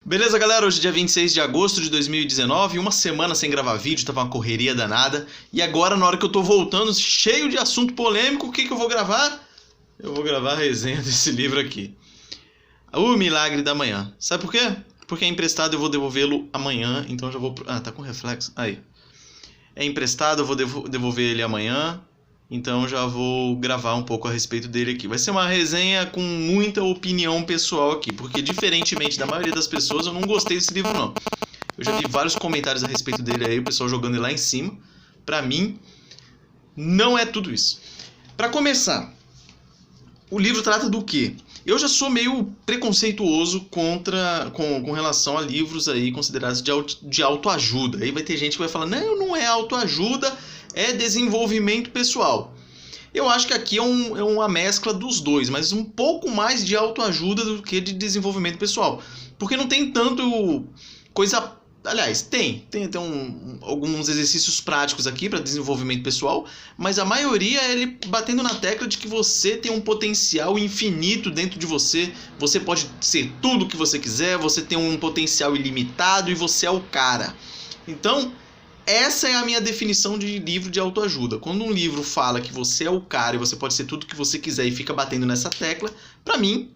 Beleza, galera? Hoje é dia 26 de agosto de 2019, uma semana sem gravar vídeo, tava uma correria danada. E agora, na hora que eu tô voltando, cheio de assunto polêmico, o que eu vou gravar? Eu vou gravar a resenha desse livro aqui. O Milagre da Manhã. Sabe por quê? Porque é emprestado, eu vou devolvê-lo amanhã, então eu já vou... Ah, tá com reflexo? Aí. É emprestado, eu vou devolver ele amanhã, então já vou gravar um pouco a respeito dele aqui. Vai ser uma resenha com muita opinião pessoal aqui, porque diferentemente da maioria das pessoas, eu não gostei desse livro não. Eu já vi vários comentários a respeito dele aí, o pessoal jogando ele lá em cima. Pra mim, não é tudo isso. Pra começar, o livro trata do quê? Eu já sou meio preconceituoso com relação a livros aí considerados de autoajuda. Aí vai ter gente que vai falar, não é autoajuda, é desenvolvimento pessoal. Eu acho que aqui é uma mescla dos dois, mas um pouco mais de autoajuda do que de desenvolvimento pessoal. Porque não tem tanto coisa... Aliás, tem alguns exercícios práticos aqui para desenvolvimento pessoal, mas a maioria é ele batendo na tecla de que você tem um potencial infinito dentro de você, você pode ser tudo o que você quiser, você tem um potencial ilimitado e você é o cara. Então, essa é a minha definição de livro de autoajuda. Quando um livro fala que você é o cara e você pode ser tudo o que você quiser e fica batendo nessa tecla, para mim,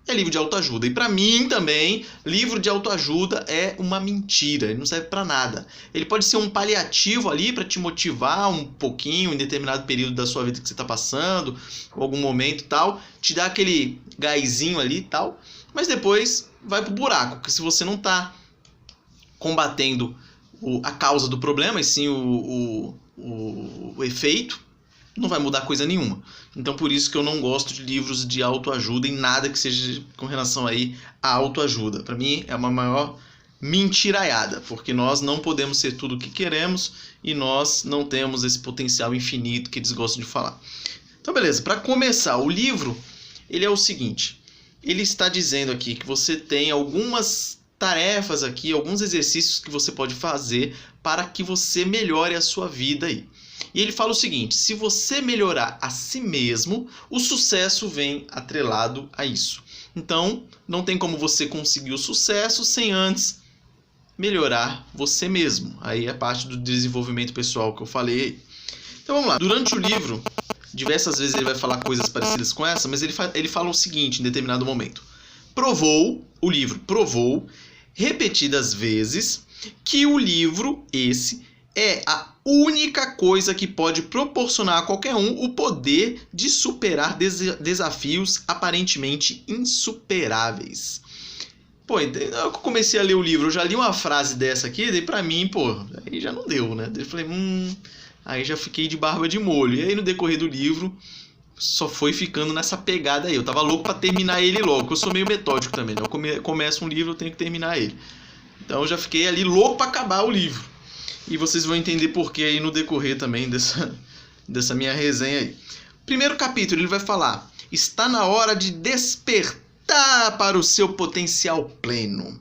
é livro de autoajuda. E pra mim também, livro de autoajuda é uma mentira. Ele não serve pra nada. Ele pode ser um paliativo ali pra te motivar um pouquinho em determinado período da sua vida que você tá passando, ou algum momento e tal. Te dá aquele gásinho ali e tal. Mas depois vai pro buraco. Porque se você não tá combatendo a causa do problema, e sim o efeito, não vai mudar coisa nenhuma. Então por isso que eu não gosto de livros de autoajuda em nada que seja com relação aí à autoajuda. Para mim é uma maior mentiraiada, porque nós não podemos ser tudo o que queremos e nós não temos esse potencial infinito que eles gostam de falar. Então beleza, para começar, o livro ele é o seguinte, ele está dizendo aqui que você tem algumas tarefas aqui, alguns exercícios que você pode fazer para que você melhore a sua vida aí. E ele fala o seguinte, se você melhorar a si mesmo, o sucesso vem atrelado a isso. Então, não tem como você conseguir o sucesso sem antes melhorar você mesmo. Aí é parte do desenvolvimento pessoal que eu falei. Então vamos lá. Durante o livro, diversas vezes ele vai falar coisas parecidas com essa, mas ele fala o seguinte em determinado momento. O livro provou repetidas vezes que o livro esse é a única coisa que pode proporcionar a qualquer um o poder de superar desafios aparentemente insuperáveis. Pô, eu comecei a ler o livro, eu já li uma frase dessa aqui, daí pra mim, pô, aí já não deu, né? Daí eu falei, aí já fiquei de barba de molho. E aí no decorrer do livro, só foi ficando nessa pegada aí. Eu tava louco pra terminar ele logo, porque eu sou meio metódico também, né? Eu começo um livro, eu tenho que terminar ele. Então eu já fiquei ali louco pra acabar o livro. E vocês vão entender por que aí no decorrer também dessa minha resenha aí. Primeiro capítulo, ele vai falar: está na hora de despertar para o seu potencial pleno.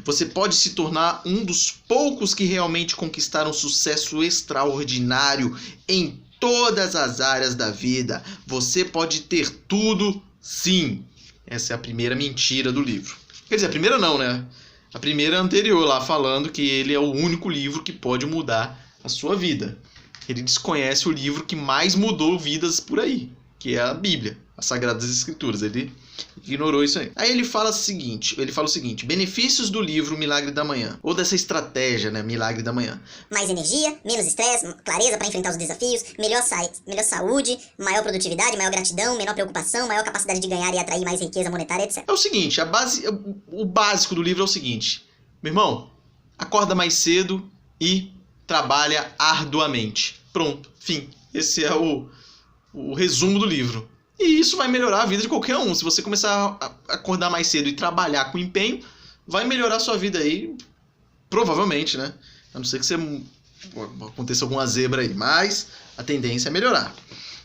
Você pode se tornar um dos poucos que realmente conquistaram sucesso extraordinário em todas as áreas da vida. Você pode ter tudo, sim. Essa é a primeira mentira do livro. Quer dizer, a primeira não, né? A primeira anterior lá, falando que ele é o único livro que pode mudar a sua vida. Ele desconhece o livro que mais mudou vidas por aí, que é a Bíblia, as Sagradas Escrituras. Ele ignorou isso aí. Aí ele fala o seguinte, benefícios do livro Milagre da Manhã, ou dessa estratégia, né, Milagre da Manhã. Mais energia, menos estresse, clareza para enfrentar os desafios, melhor saúde, maior produtividade, maior gratidão, menor preocupação, maior capacidade de ganhar e atrair mais riqueza monetária, etc. É o seguinte, o básico do livro é o seguinte, meu irmão, acorda mais cedo e trabalha arduamente. Pronto, fim. Esse é o resumo do livro. E isso vai melhorar a vida de qualquer um. Se você começar a acordar mais cedo e trabalhar com empenho, vai melhorar a sua vida aí, provavelmente, né? A não ser que aconteça alguma zebra aí, mas a tendência é melhorar.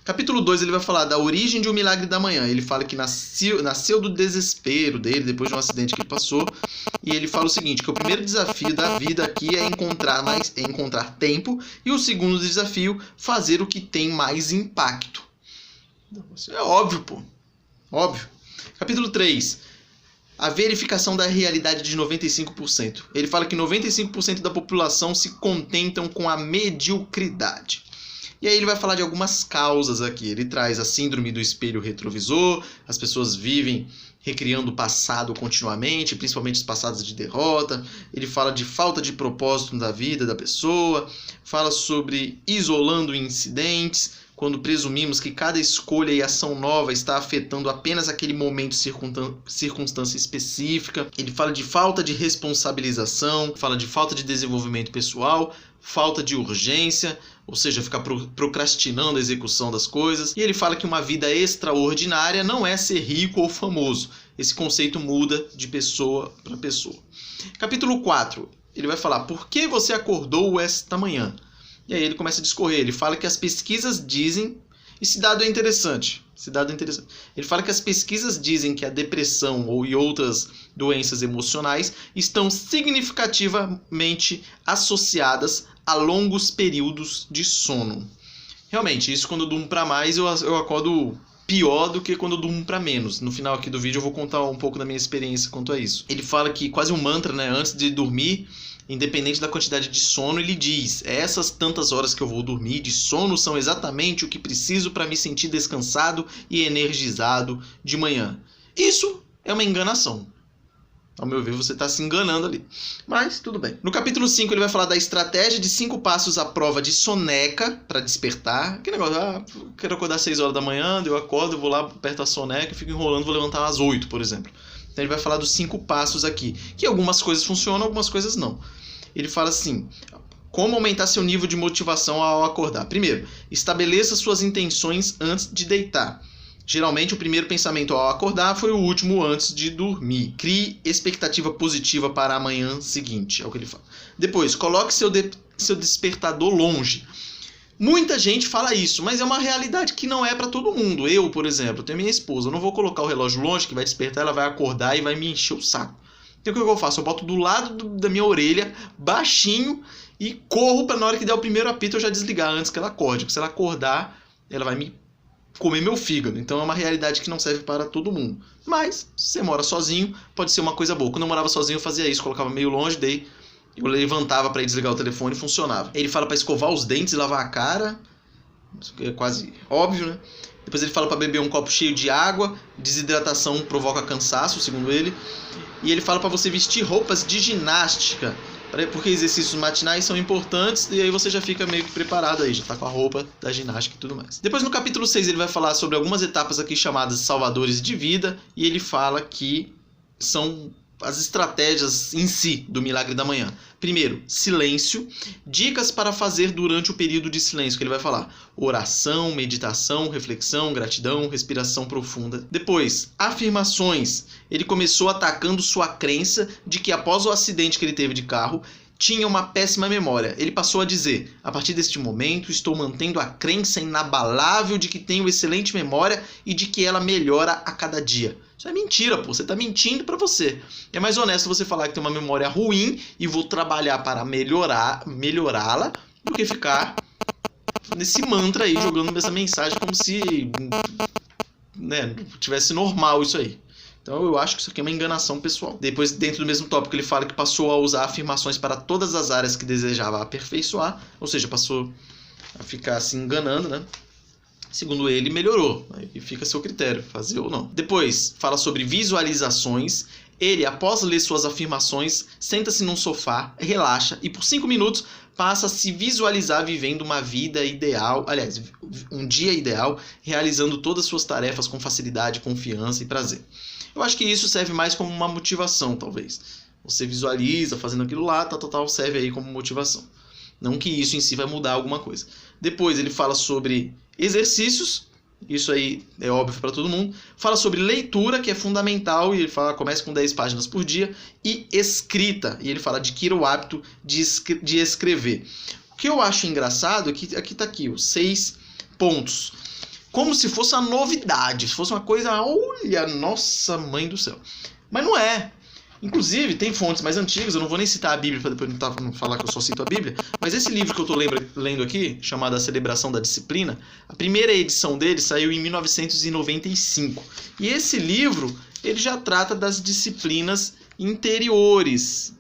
Capítulo 2, ele vai falar da origem de um milagre da manhã. Ele fala que nasceu do desespero dele, depois de um acidente que ele passou. E ele fala o seguinte, que o primeiro desafio da vida aqui é encontrar tempo. E o segundo desafio, fazer o que tem mais impacto. Isso é óbvio, pô. Óbvio. Capítulo 3. a verificação da realidade de 95%. Ele fala que 95% da população se contentam com a mediocridade. E aí ele vai falar de algumas causas aqui. Ele traz a síndrome do espelho retrovisor, as pessoas vivem recriando o passado continuamente, principalmente os passados de derrota. Ele fala de falta de propósito da vida da pessoa, fala sobre isolando incidentes, quando presumimos que cada escolha e ação nova está afetando apenas aquele momento, circunstância específica. Ele fala de falta de responsabilização, fala de falta de desenvolvimento pessoal, falta de urgência, ou seja, ficar procrastinando a execução das coisas. E ele fala que uma vida extraordinária não é ser rico ou famoso. Esse conceito muda de pessoa para pessoa. Capítulo 4, ele vai falar: por que você acordou esta manhã? E aí ele começa a discorrer, ele fala que as pesquisas dizem, esse dado é interessante, ele fala que as pesquisas dizem que a depressão e outras doenças emocionais estão significativamente associadas a longos períodos de sono. Realmente, isso quando eu durmo para mais, eu acordo pior do que quando eu durmo para menos. No final aqui do vídeo eu vou contar um pouco da minha experiência quanto a isso. Ele fala que quase um mantra, né, antes de dormir, independente da quantidade de sono, ele diz: essas tantas horas que eu vou dormir de sono são exatamente o que preciso para me sentir descansado e energizado de manhã. Isso é uma enganação. Ao meu ver, você está se enganando ali. Mas, tudo bem. No capítulo 5, ele vai falar da estratégia de 5 passos à prova de soneca para despertar. Que negócio, quero acordar às 6 horas da manhã, eu acordo, eu vou lá, aperto a soneca, fico enrolando, vou levantar às 8, por exemplo. Então ele vai falar dos 5 passos aqui. Que algumas coisas funcionam, algumas coisas não. Ele fala assim: como aumentar seu nível de motivação ao acordar? Primeiro, estabeleça suas intenções antes de deitar. Geralmente, o primeiro pensamento ao acordar foi o último antes de dormir. Crie expectativa positiva para a manhã seguinte, é o que ele fala. Depois, coloque seu despertador longe. Muita gente fala isso, mas é uma realidade que não é para todo mundo. Eu, por exemplo, tenho minha esposa, eu não vou colocar o relógio longe, que vai despertar, ela vai acordar e vai me encher o saco. Então o que eu faço? Eu boto do lado da minha orelha, baixinho, e corro para na hora que der o primeiro apito eu já desligar antes que ela acorde. Porque se ela acordar, ela vai me comer meu fígado. Então é uma realidade que não serve para todo mundo. Mas, se você mora sozinho, pode ser uma coisa boa. Quando eu morava sozinho eu fazia isso, colocava meio longe, daí eu levantava para ir desligar o telefone e funcionava. Ele fala para escovar os dentes e lavar a cara. Isso é quase óbvio, né? Depois ele fala para beber um copo cheio de água. Desidratação provoca cansaço, segundo ele. E ele fala para você vestir roupas de ginástica, porque exercícios matinais são importantes, e aí você já fica meio que preparado aí, já tá com a roupa da ginástica e tudo mais. Depois no capítulo 6 ele vai falar sobre algumas etapas aqui chamadas salvadores de vida, e ele fala que são as estratégias em si do milagre da manhã. Primeiro, silêncio, dicas para fazer durante o período de silêncio que ele vai falar: oração, meditação, reflexão, gratidão, respiração profunda. Depois, afirmações. Ele começou atacando sua crença de que após o acidente que ele teve de carro, tinha uma péssima memória. Ele passou a dizer: a partir deste momento estou mantendo a crença inabalável de que tenho excelente memória e de que ela melhora a cada dia. Isso é mentira, pô. Você está mentindo para você. É mais honesto você falar que tem uma memória ruim e vou trabalhar para melhorá-la do que ficar nesse mantra aí, jogando essa mensagem como se, né, tivesse normal isso aí. Então eu acho que isso aqui é uma enganação pessoal. Depois, dentro do mesmo tópico, ele fala que passou a usar afirmações para todas as áreas que desejava aperfeiçoar. Ou seja, passou a ficar se enganando, né? Segundo ele, melhorou. Aí fica a seu critério, fazer ou não. Depois, fala sobre visualizações. Ele, após ler suas afirmações, senta-se num sofá, relaxa e por 5 minutos passa a se visualizar vivendo uma vida ideal, aliás, um dia ideal, realizando todas as suas tarefas com facilidade, confiança e prazer. Eu acho que isso serve mais como uma motivação, talvez. Você visualiza fazendo aquilo lá, tal, serve aí como motivação. Não que isso em si vai mudar alguma coisa. Depois ele fala sobre exercícios, isso aí é óbvio para todo mundo. Fala sobre leitura, que é fundamental, e ele fala, começa com 10 páginas por dia. E escrita, e ele fala, adquira o hábito de escrever. O que eu acho engraçado é que aqui está aqui, os 6 pontos. Como se fosse uma novidade, se fosse uma coisa, olha, nossa mãe do céu. Mas não é. Inclusive, tem fontes mais antigas, eu não vou nem citar a Bíblia para depois não falar que eu só cito a Bíblia, mas esse livro que eu estou lendo aqui, chamado A Celebração da Disciplina, a primeira edição dele saiu em 1995. E esse livro ele já trata das disciplinas interiores.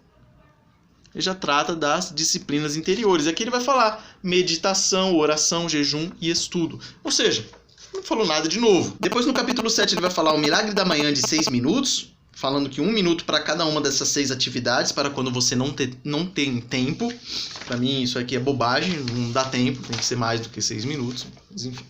Aqui ele vai falar meditação, oração, jejum e estudo. Ou seja, não falou nada de novo. Depois no capítulo 7 ele vai falar o milagre da manhã de 6 minutos, falando que 1 minuto para cada uma dessas 6 atividades, para quando você não tem tempo. Para mim isso aqui é bobagem, não dá tempo, tem que ser mais do que 6 minutos. Mas enfim.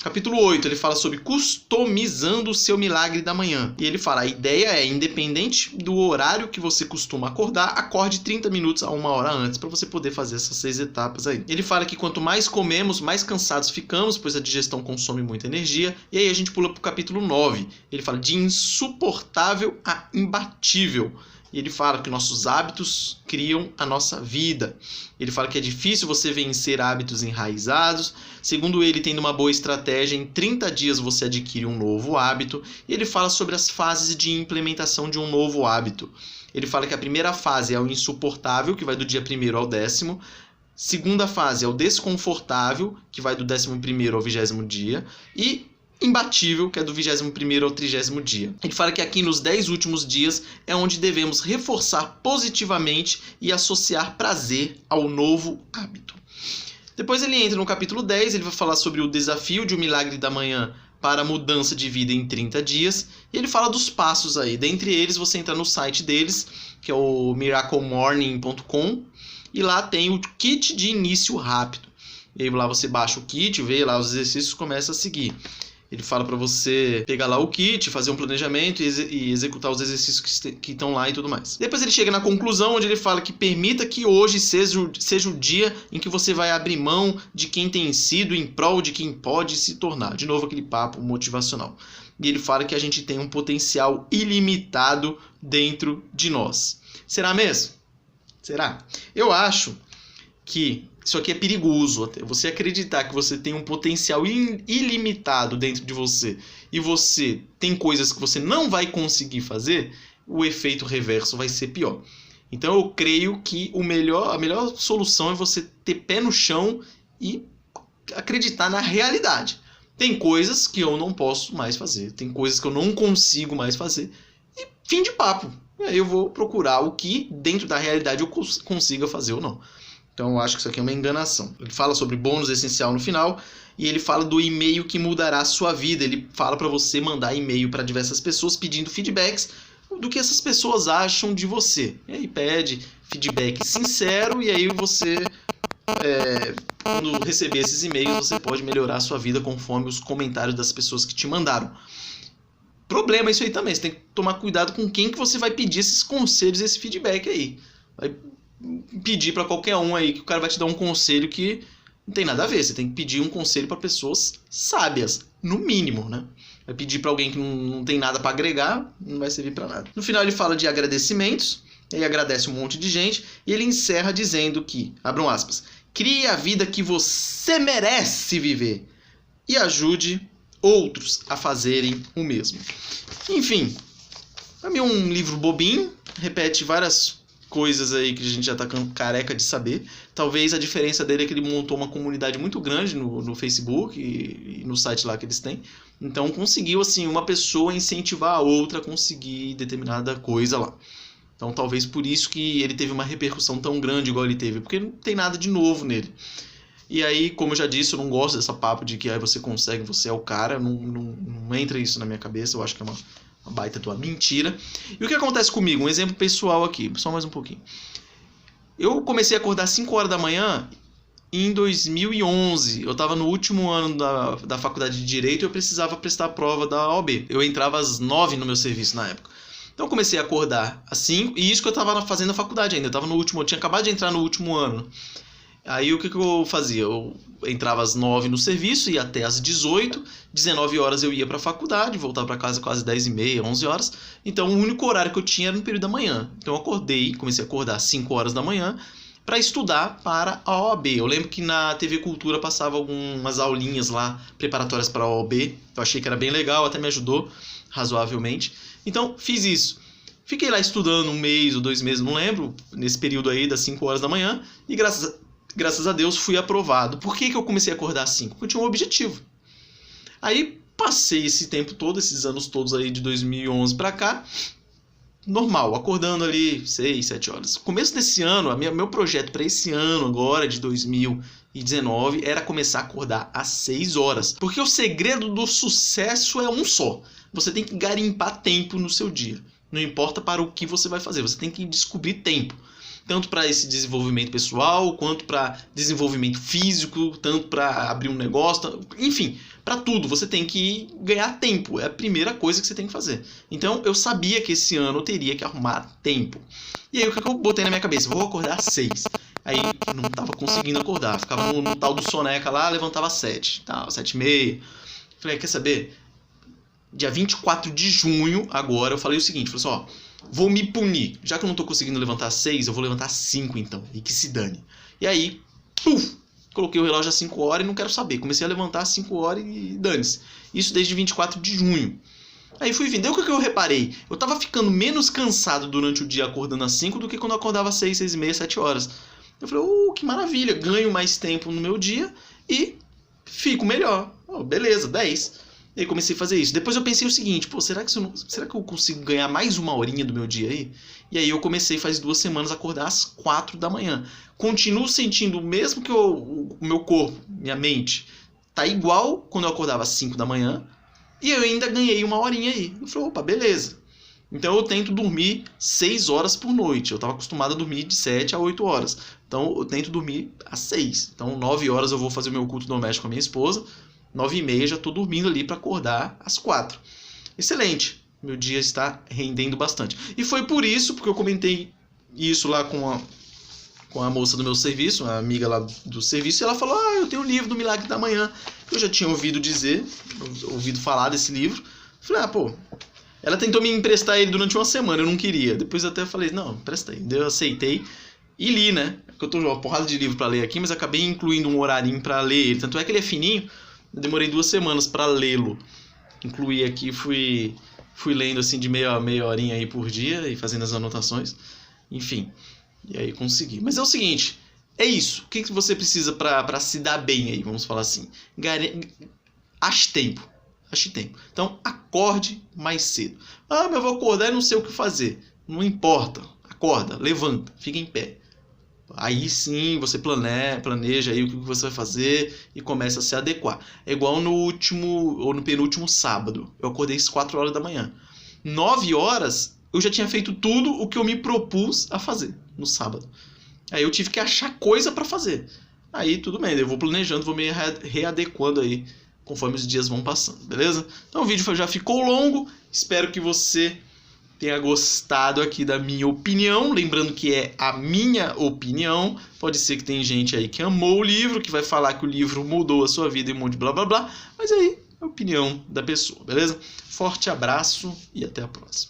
Capítulo 8, ele fala sobre customizando o seu milagre da manhã. E ele fala, a ideia é, independente do horário que você costuma acordar, acorde 30 minutos a 1 hora antes, para você poder fazer essas 6 etapas aí. Ele fala que quanto mais comemos, mais cansados ficamos, pois a digestão consome muita energia. E aí a gente pula para o capítulo 9. Ele fala de insuportável a imbatível. E ele fala que nossos hábitos criam a nossa vida. Ele fala que é difícil você vencer hábitos enraizados. Segundo ele, tendo uma boa estratégia, em 30 dias você adquire um novo hábito. E ele fala sobre as fases de implementação de um novo hábito. Ele fala que a primeira fase é o insuportável, que vai do dia 1º ao 10º. Segunda fase é o desconfortável, que vai do 11º ao 20º dia. E imbatível, que é do 21º ao 30º dia. Ele fala que aqui nos 10 últimos dias é onde devemos reforçar positivamente e associar prazer ao novo hábito. Depois ele entra no capítulo 10, ele vai falar sobre o desafio de um milagre da manhã para a mudança de vida em 30 dias. E ele fala dos passos aí. Dentre eles, você entra no site deles, que é o miraclemorning.com, e lá tem o kit de início rápido. E aí lá você baixa o kit, vê lá os exercícios e começa a seguir. Ele fala para você pegar lá o kit, fazer um planejamento e executar os exercícios que estão lá e tudo mais. Depois ele chega na conclusão, onde ele fala que permita que hoje seja o dia em que você vai abrir mão de quem tem sido em prol de quem pode se tornar. De novo aquele papo motivacional. E ele fala que a gente tem um potencial ilimitado dentro de nós. Será mesmo? Será? Eu acho que isso aqui é perigoso, até você acreditar que você tem um potencial ilimitado dentro de você e você tem coisas que você não vai conseguir fazer, o efeito reverso vai ser pior. Então eu creio que a melhor solução é você ter pé no chão e acreditar na realidade. Tem coisas que eu não posso mais fazer, tem coisas que eu não consigo mais fazer e fim de papo. Aí eu vou procurar o que dentro da realidade eu consiga fazer ou não. Então eu acho que isso aqui é uma enganação. Ele fala sobre bônus essencial no final e ele fala do e-mail que mudará a sua vida. Ele fala para você mandar e-mail para diversas pessoas pedindo feedbacks do que essas pessoas acham de você. E aí pede feedback sincero e aí você, quando receber esses e-mails, você pode melhorar a sua vida conforme os comentários das pessoas que te mandaram. Problema é isso aí também. Você tem que tomar cuidado com quem que você vai pedir esses conselhos, esse feedback aí. Vai pedir para qualquer um aí que o cara vai te dar um conselho que não tem nada a ver. Você tem que pedir um conselho para pessoas sábias, no mínimo, né? Vai pedir para alguém que não tem nada para agregar, não vai servir para nada. No final ele fala de agradecimentos, ele agradece um monte de gente e ele encerra dizendo que, abram aspas, crie a vida que você merece viver e ajude outros a fazerem o mesmo. Enfim, para mim é um livro bobinho, repete várias coisas aí que a gente já tá careca de saber. Talvez a diferença dele é que ele montou uma comunidade muito grande no Facebook e no site lá que eles têm. Então conseguiu, assim, uma pessoa incentivar a outra a conseguir determinada coisa lá. Então talvez por isso que ele teve uma repercussão tão grande igual ele teve, porque não tem nada de novo nele. E aí, como eu já disse, eu não gosto dessa papo de que aí você consegue, você é o cara. Não entra isso na minha cabeça, eu acho que é uma baita de uma mentira. E o que acontece comigo? Um exemplo pessoal aqui, só mais um pouquinho. Eu comecei a acordar às 5 horas da manhã em 2011. Eu estava no último ano da faculdade de Direito e eu precisava prestar a prova da OAB. Eu entrava às 9 no meu serviço na época. Então eu comecei a acordar às 5, e isso que eu estava fazendo a faculdade ainda. Eu tinha acabado de entrar no último ano. Aí o que eu fazia? Eu entrava às 9 no serviço, ia até às 18, 19 horas eu ia para a faculdade, voltava para casa quase 10h30, 11 horas. Então o único horário que eu tinha era no período da manhã. Então eu comecei a acordar às 5 horas da manhã para estudar para a OAB. Eu lembro que na TV Cultura passava algumas aulinhas lá preparatórias para a OAB. Eu achei que era bem legal, até me ajudou razoavelmente. Então fiz isso. Fiquei lá estudando 1 mês ou 2 meses, não lembro, nesse período aí das 5 horas da manhã, e graças a Deus fui aprovado. Por que eu comecei a acordar às 5? Porque eu tinha um objetivo. Aí, passei esse tempo todo, esses anos todos aí de 2011 pra cá, normal, acordando ali 6, 7 horas. Começo desse ano, meu projeto para esse ano agora, de 2019, era começar a acordar às 6 horas. Porque o segredo do sucesso é um só. Você tem que garimpar tempo no seu dia. Não importa para o que você vai fazer, você tem que descobrir tempo. Tanto para esse desenvolvimento pessoal, quanto para desenvolvimento físico, tanto para abrir um negócio, enfim, para tudo. Você tem que ganhar tempo, é a primeira coisa que você tem que fazer. Então eu sabia que esse ano eu teria que arrumar tempo. E aí o que eu botei na minha cabeça? Vou acordar às 6. Aí eu não estava conseguindo acordar, ficava no tal do soneca lá, levantava às 7, tal, 7h30. Falei, quer saber? Dia 24 de junho, agora, eu falei o seguinte, falei assim, ó, vou me punir. Já que eu não tô conseguindo levantar às 6, eu vou levantar às 5 então. E que se dane. E aí, puf, coloquei o relógio às 5 horas e não quero saber. Comecei a levantar às 5 horas e dane-se. Isso desde 24 de junho. Aí fui vendo. O que eu reparei? Eu tava ficando menos cansado durante o dia acordando às 5 do que quando eu acordava às 6, 6h30, 7 horas. Eu falei, que maravilha. Ganho mais tempo no meu dia e fico melhor. Beleza, 10. E aí comecei a fazer isso. Depois eu pensei o seguinte, pô, será que eu consigo ganhar mais uma horinha do meu dia aí? E aí eu comecei faz 2 semanas a acordar às 4 da manhã. Continuo sentindo, mesmo que o meu corpo, minha mente, tá igual quando eu acordava às 5 da manhã. E eu ainda ganhei uma horinha aí. Eu falei, opa, beleza. Então eu tento dormir 6 horas por noite. Eu estava acostumado a dormir de 7 a 8 horas. Então eu tento dormir às 6. Então 9 horas eu vou fazer o meu culto doméstico com a minha esposa. 9h30 já estou dormindo ali para acordar às 4. Excelente. Meu dia está rendendo bastante. E foi por isso, porque eu comentei isso lá com a moça do meu serviço, a amiga lá do serviço, e ela falou, eu tenho um livro do Milagre da Manhã. Eu já tinha ouvido falar desse livro. Falei, pô, ela tentou me emprestar ele durante uma semana, eu não queria. Depois até falei, não, empresta aí. Eu aceitei e li, né? Porque eu tô com uma porrada de livro para ler aqui, mas acabei incluindo um horarinho para ler ele. Tanto é que ele é fininho. Eu demorei 2 semanas para lê-lo. Incluí aqui, fui lendo assim de meia horinha aí por dia e fazendo as anotações. Enfim, e aí consegui. Mas é o seguinte, é isso. O que você precisa para se dar bem aí, vamos falar assim? Ache tempo. Então, acorde mais cedo. Mas eu vou acordar e não sei o que fazer. Não importa. Acorda, levanta, fica em pé. Aí sim você planeja aí o que você vai fazer e começa a se adequar. É igual no penúltimo sábado. Eu acordei às 4 horas da manhã. 9 horas eu já tinha feito tudo o que eu me propus a fazer no sábado. Aí eu tive que achar coisa para fazer. Aí tudo bem, eu vou planejando, vou me readequando aí conforme os dias vão passando, beleza? Então o vídeo já ficou longo. Espero que você tenha gostado aqui da minha opinião, lembrando que é a minha opinião, pode ser que tem gente aí que amou o livro, que vai falar que o livro mudou a sua vida e um monte de blá blá blá, mas aí é a opinião da pessoa, beleza? Forte abraço e até a próxima.